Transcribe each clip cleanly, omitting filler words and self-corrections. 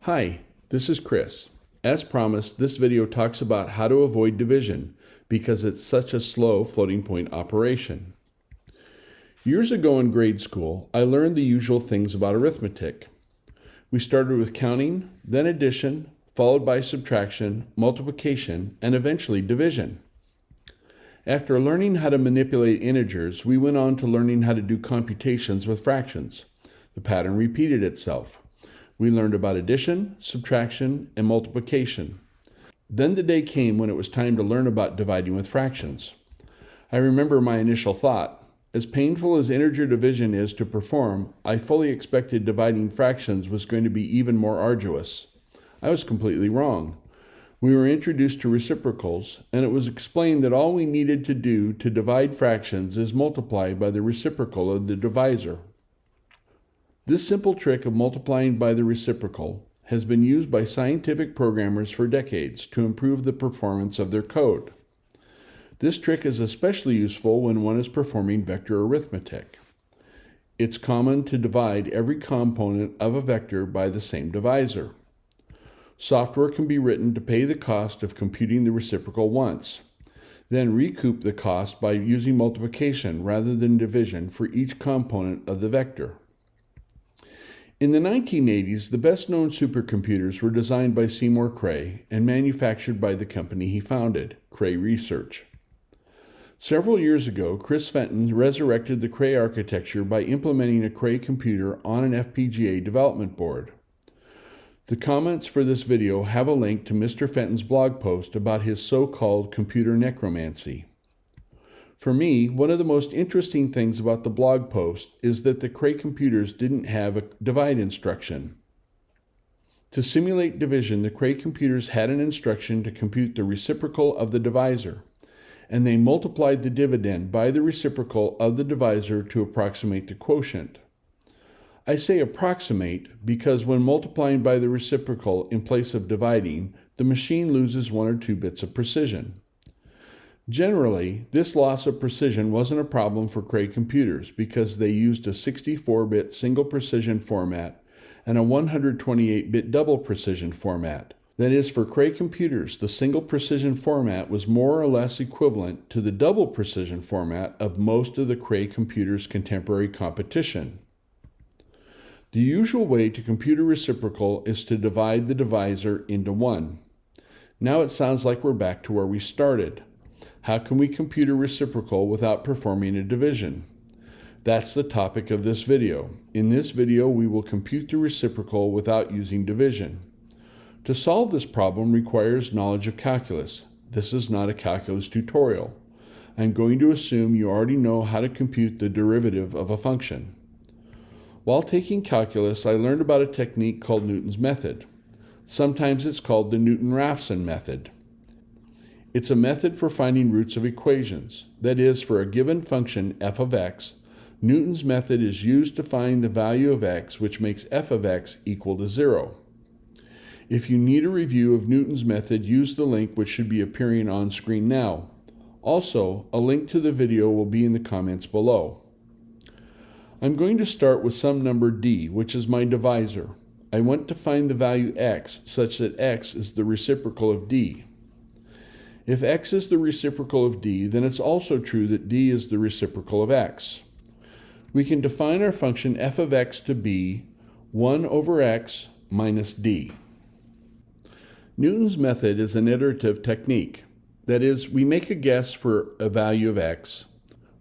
Hi, this is Chris. As promised, this video talks about how to avoid division because it's such a slow floating point operation. Years ago in grade school, I learned the usual things about arithmetic. We started with counting, then addition, followed by subtraction, multiplication, and eventually division. After learning how to manipulate integers, we went on to learning how to do computations with fractions. The pattern repeated itself. We learned about addition, subtraction, and multiplication. Then the day came when it was time to learn about dividing with fractions. I remember my initial thought. As painful as integer division is to perform, I fully expected dividing fractions was going to be even more arduous. I was completely wrong. We were introduced to reciprocals, and it was explained that all we needed to do to divide fractions is multiply by the reciprocal of the divisor. This simple trick of multiplying by the reciprocal has been used by scientific programmers for decades to improve the performance of their code. This trick is especially useful when one is performing vector arithmetic. It's common to divide every component of a vector by the same divisor. Software can be written to pay the cost of computing the reciprocal once, then recoup the cost by using multiplication rather than division for each component of the vector. In the 1980s, the best-known supercomputers were designed by Seymour Cray and manufactured by the company he founded, Cray Research. Several years ago, Chris Fenton resurrected the Cray architecture by implementing a Cray computer on an FPGA development board. The comments for this video have a link to Mr. Fenton's blog post about his so-called computer necromancy. For me, one of the most interesting things about the blog post is that the Cray computers didn't have a divide instruction. To simulate division, the Cray computers had an instruction to compute the reciprocal of the divisor, and they multiplied the dividend by the reciprocal of the divisor to approximate the quotient. I say approximate because when multiplying by the reciprocal in place of dividing, the machine loses 1 or 2 bits of precision. Generally, this loss of precision wasn't a problem for Cray computers because they used a 64-bit single precision format and a 128-bit double precision format. That is, for Cray computers, the single precision format was more or less equivalent to the double precision format of most of the Cray computers' contemporary competition. The usual way to compute a reciprocal is to divide the divisor into 1. Now it sounds like we're back to where we started. How can we compute a reciprocal without performing a division? That's the topic of this video. In this video, we will compute the reciprocal without using division. To solve this problem requires knowledge of calculus. This is not a calculus tutorial. I'm going to assume you already know how to compute the derivative of a function. While taking calculus, I learned about a technique called Newton's method. Sometimes it's called the Newton-Raphson method. It's a method for finding roots of equations. That is, for a given function f of x, Newton's method is used to find the value of x, which makes f of x equal to 0. If you need a review of Newton's method, use the link which should be appearing on screen now. Also, a link to the video will be in the comments below. I'm going to start with some number d, which is my divisor. I want to find the value x such that x is the reciprocal of d. If x is the reciprocal of d, then it's also true that d is the reciprocal of x. We can define our function f of x to be 1 over x minus d. Newton's method is an iterative technique. That is, we make a guess for a value of x.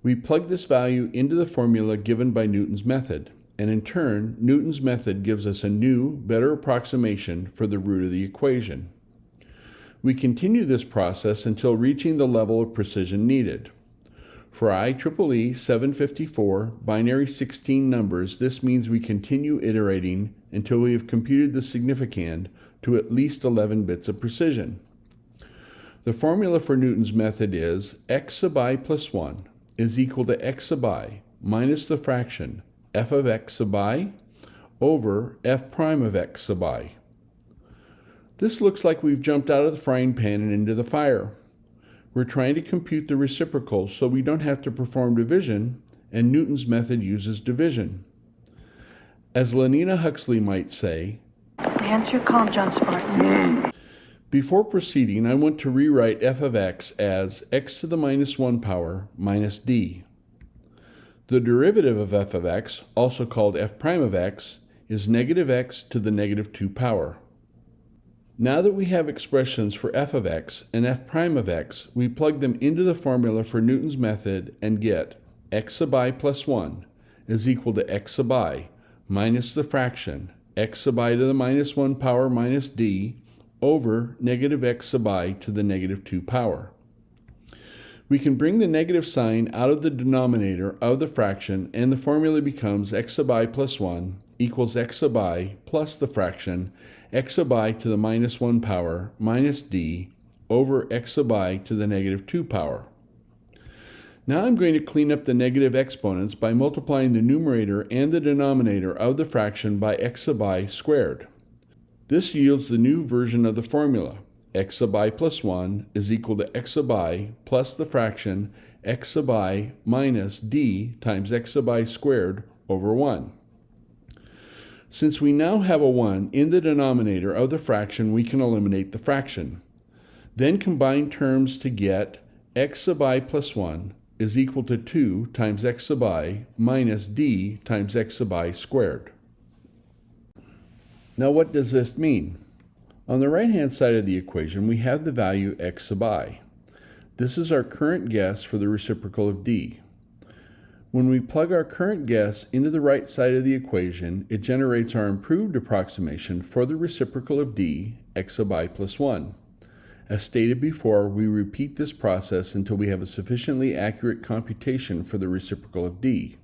We plug this value into the formula given by Newton's method, and in turn, Newton's method gives us a new, better approximation for the root of the equation. We continue this process until reaching the level of precision needed. For IEEE 754 binary 16 numbers, this means we continue iterating until we have computed the significand to at least 11 bits of precision. The formula for Newton's method is x sub I plus 1 is equal to x sub I minus the fraction f of x sub I over f prime of x sub I. This looks like we've jumped out of the frying pan and into the fire. We're trying to compute the reciprocal so we don't have to perform division, and Newton's method uses division. As Lenina Huxley might say, Answer your comm, John Spartan. Before proceeding, I want to rewrite f of x as x to the minus 1 power minus d. The derivative of f of x, also called f prime of x, is negative x to the negative 2 power. Now that we have expressions for f of x and f prime of x, we plug them into the formula for Newton's method and get x sub I plus 1 is equal to x sub I minus the fraction x sub I to the minus 1 power minus d over negative x sub I to the negative 2 power. We can bring the negative sign out of the denominator of the fraction, and the formula becomes x sub I plus 1 equals x sub I plus the fraction x sub I to the minus 1 power minus d over x sub I to the negative 2 power. Now I'm going to clean up the negative exponents by multiplying the numerator and the denominator of the fraction by x sub I squared. This yields the new version of the formula. X sub I plus 1 is equal to x sub I plus the fraction x sub I minus d times x sub I squared over 1. Since we now have a 1 in the denominator of the fraction, we can eliminate the fraction. Then combine terms to get x sub I plus 1 is equal to 2 times x sub I minus d times x sub I squared. Now what does this mean? On the right-hand side of the equation, we have the value x sub I. This is our current guess for the reciprocal of d. When we plug our current guess into the right side of the equation, it generates our improved approximation for the reciprocal of d, x sub I plus 1. As stated before, we repeat this process until we have a sufficiently accurate computation for the reciprocal of d.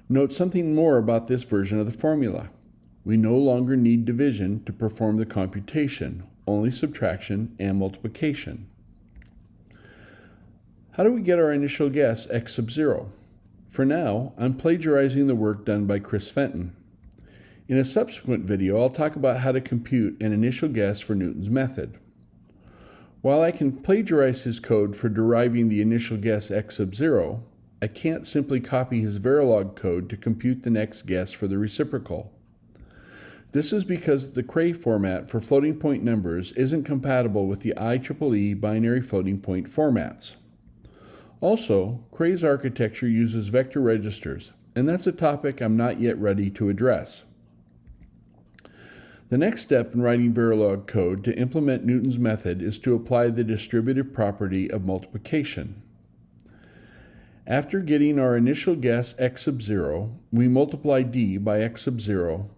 Note something more about this version of the formula. We no longer need division to perform the computation, only subtraction and multiplication. How do we get our initial guess x sub 0? For now, I'm plagiarizing the work done by Chris Fenton. In a subsequent video, I'll talk about how to compute an initial guess for Newton's method. While I can plagiarize his code for deriving the initial guess x sub 0, I can't simply copy his Verilog code to compute the next guess for the reciprocal. This is because the Cray format for floating point numbers isn't compatible with the IEEE binary floating point formats. Also, Cray's architecture uses vector registers, and that's a topic I'm not yet ready to address. The next step in writing Verilog code to implement Newton's method is to apply the distributive property of multiplication. After getting our initial guess x sub 0, we multiply d by x sub 0,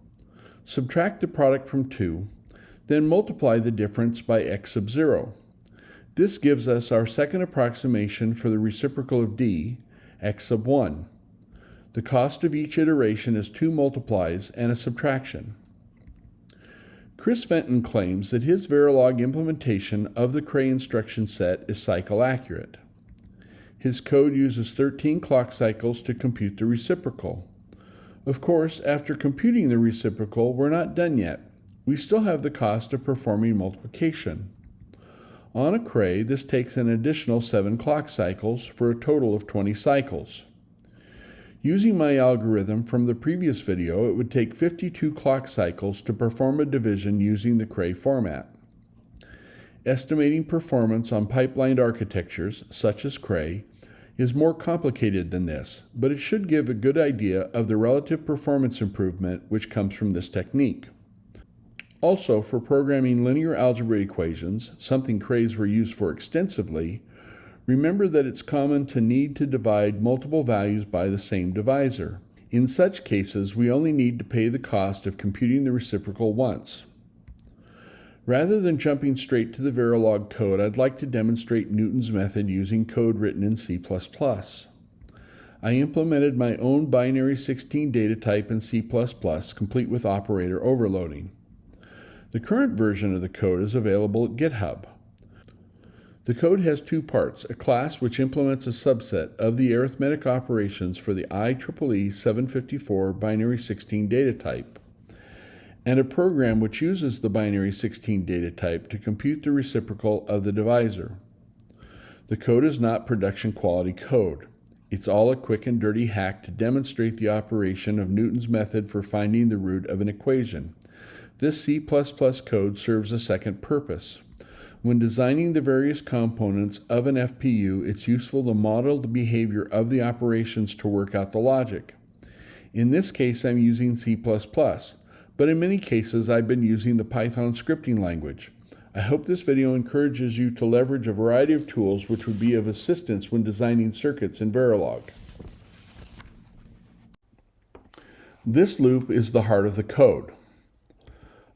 subtract the product from 2, then multiply the difference by x sub 0. This gives us our second approximation for the reciprocal of d, x sub 1. The cost of each iteration is 2 multiplies and a subtraction. Chris Fenton claims that his Verilog implementation of the Cray instruction set is cycle accurate. His code uses 13 clock cycles to compute the reciprocal. Of course, after computing the reciprocal, we're not done yet. We still have the cost of performing multiplication. On a Cray, this takes an additional 7 clock cycles for a total of 20 cycles. Using my algorithm from the previous video, it would take 52 clock cycles to perform a division using the Cray format. Estimating performance on pipelined architectures, such as Cray, is more complicated than this, but it should give a good idea of the relative performance improvement which comes from this technique. Also, for programming linear algebra equations, something Crays were used for extensively, remember that it's common to need to divide multiple values by the same divisor. In such cases, we only need to pay the cost of computing the reciprocal once. Rather than jumping straight to the Verilog code, I'd like to demonstrate Newton's method using code written in C++. I implemented my own binary 16 data type in C++, complete with operator overloading. The current version of the code is available at GitHub. The code has 2 parts, a class which implements a subset of the arithmetic operations for the IEEE 754 binary 16 data type, and a program which uses the binary 16 data type to compute the reciprocal of the divisor. The code is not production quality code. It's all a quick and dirty hack to demonstrate the operation of Newton's method for finding the root of an equation. This C++ code serves a second purpose. When designing the various components of an FPU, it's useful to model the behavior of the operations to work out the logic. In this case, I'm using C++, but in many cases, I've been using the Python scripting language. I hope this video encourages you to leverage a variety of tools which would be of assistance when designing circuits in Verilog. This loop is the heart of the code.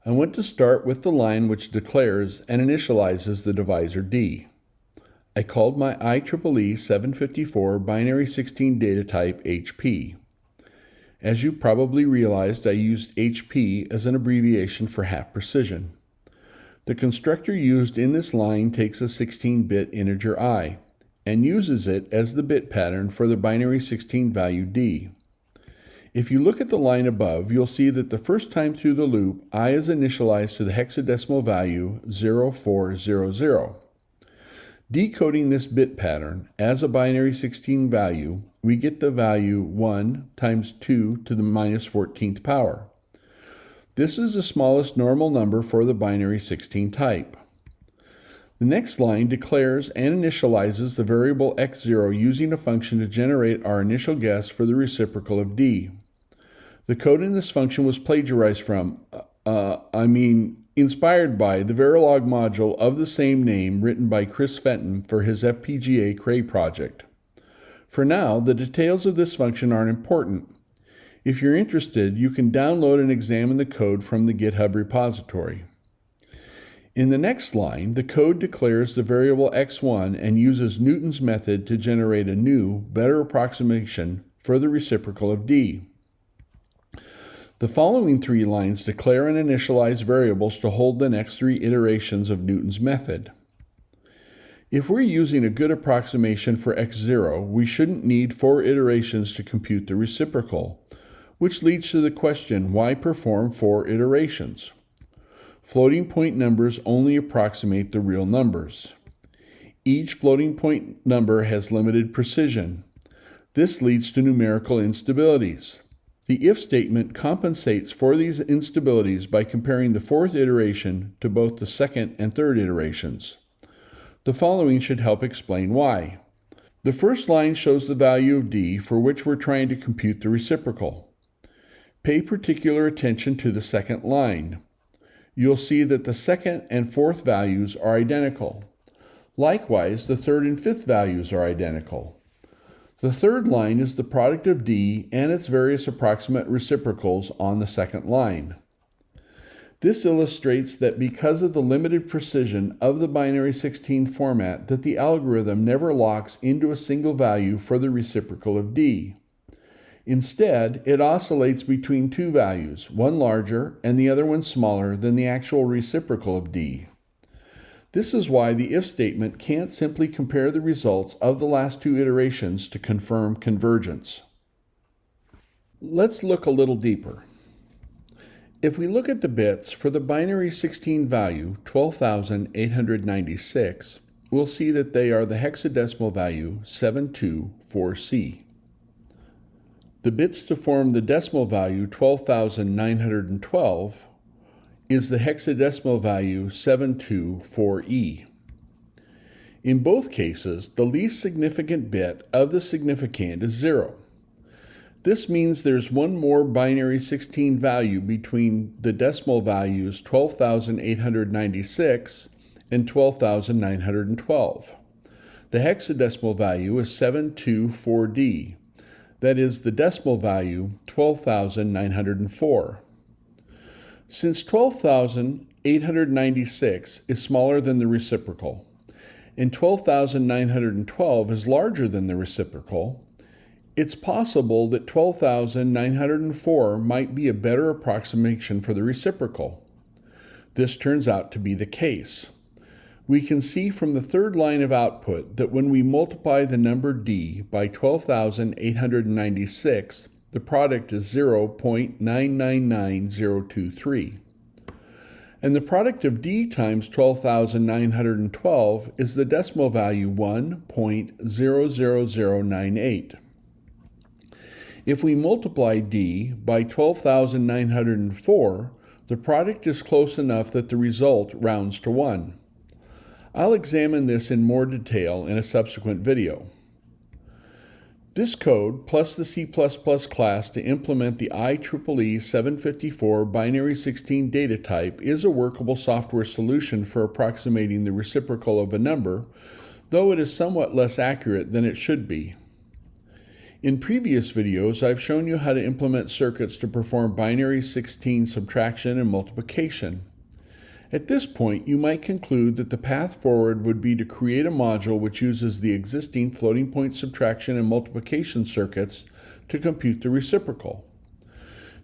I want to start with the line which declares and initializes the divisor D. I called my IEEE 754 binary 16 data type HP. As you probably realized, I used HP as an abbreviation for half precision. The constructor used in this line takes a 16-bit integer I and uses it as the bit pattern for the binary 16 value D. If you look at the line above, you'll see that the first time through the loop, I is initialized to the hexadecimal value 0400. Decoding this bit pattern as a binary 16 value, we get the value 1 times 2 to the minus 14th power. This is the smallest normal number for the binary 16 type. The next line declares and initializes the variable x0 using a function to generate our initial guess for the reciprocal of D. The code in this function was plagiarized from, inspired by the Verilog module of the same name written by Chris Fenton for his FPGA Cray project. For now, the details of this function aren't important. If you're interested, you can download and examine the code from the GitHub repository. In the next line, the code declares the variable x1 and uses Newton's method to generate a new, better approximation for the reciprocal of D. The following three lines declare and initialize variables to hold the next three iterations of Newton's method. If we're using a good approximation for x0, we shouldn't need 4 iterations to compute the reciprocal, which leads to the question, why perform 4 iterations? Floating point numbers only approximate the real numbers. Each floating point number has limited precision. This leads to numerical instabilities. The if statement compensates for these instabilities by comparing the 4th iteration to both the 2nd and 3rd iterations. The following should help explain why. The first line shows the value of D for which we're trying to compute the reciprocal. Pay particular attention to the second line. You'll see that the 2nd and 4th values are identical. Likewise, the 3rd and 5th values are identical. The third line is the product of D and its various approximate reciprocals on the second line. This illustrates that because of the limited precision of the binary 16 format, that the algorithm never locks into a single value for the reciprocal of D. Instead, it oscillates between two values, one larger and the other one smaller than the actual reciprocal of D. This is why the if statement can't simply compare the results of the last 2 iterations to confirm convergence. Let's look a little deeper. If we look at the bits for the binary 16 value, 12,896, we'll see that they are the hexadecimal value 724C. The bits to form the decimal value 12,912 is the hexadecimal value 724E. In both cases, the least significant bit of the significand is 0. This means there's one more binary 16 value between the decimal values 12,896 and 12,912. The hexadecimal value is 724D. That is the decimal value 12,904. Since 12,896 is smaller than the reciprocal, and 12,912 is larger than the reciprocal, it's possible that 12,904 might be a better approximation for the reciprocal. This turns out to be the case. We can see from the third line of output that when we multiply the number D by 12,896, the product is 0.999023. And the product of D times 12,912 is the decimal value 1.00098. If we multiply D by 12,904, The product is close enough that the result rounds to 1. I'll examine this in more detail in a subsequent video. This code, plus the C++ class to implement the IEEE 754 binary 16 data type, is a workable software solution for approximating the reciprocal of a number, though it is somewhat less accurate than it should be. In previous videos, I've shown you how to implement circuits to perform binary 16 subtraction and multiplication. At this point, you might conclude that the path forward would be to create a module which uses the existing floating point subtraction and multiplication circuits to compute the reciprocal.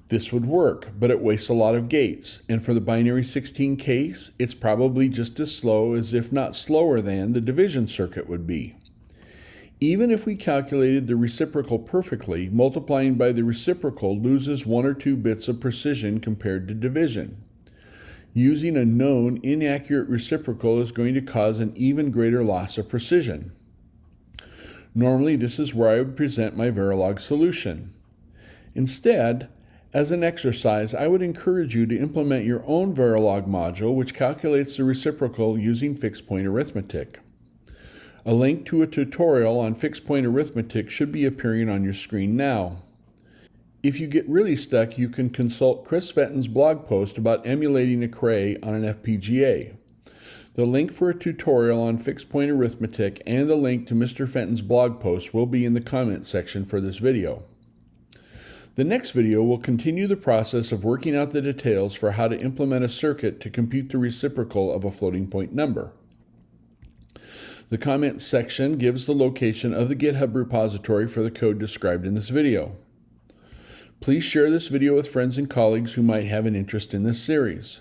This would work, but it wastes a lot of gates, and for the binary 16 case, it's probably just as slow as, if not slower than, the division circuit would be. Even if we calculated the reciprocal perfectly, multiplying by the reciprocal loses 1 or 2 bits of precision compared to division. Using a known inaccurate reciprocal is going to cause an even greater loss of precision. Normally, this is where I would present my Verilog solution. Instead, as an exercise, I would encourage you to implement your own Verilog module which calculates the reciprocal using fixed point arithmetic. A link to a tutorial on fixed point arithmetic should be appearing on your screen now. If you get really stuck, you can consult Chris Fenton's blog post about emulating a Cray on an FPGA. The link for a tutorial on fixed point arithmetic and the link to Mr. Fenton's blog post will be in the comment section for this video. The next video will continue the process of working out the details for how to implement a circuit to compute the reciprocal of a floating point number. The comments section gives the location of the GitHub repository for the code described in this video. Please share this video with friends and colleagues who might have an interest in this series.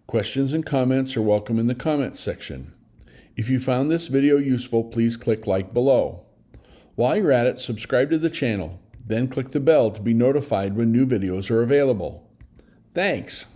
Questions and comments are welcome in the comments section. If you found this video useful, please click like below. While you're at it, subscribe to the channel, then click the bell to be notified when new videos are available. Thanks!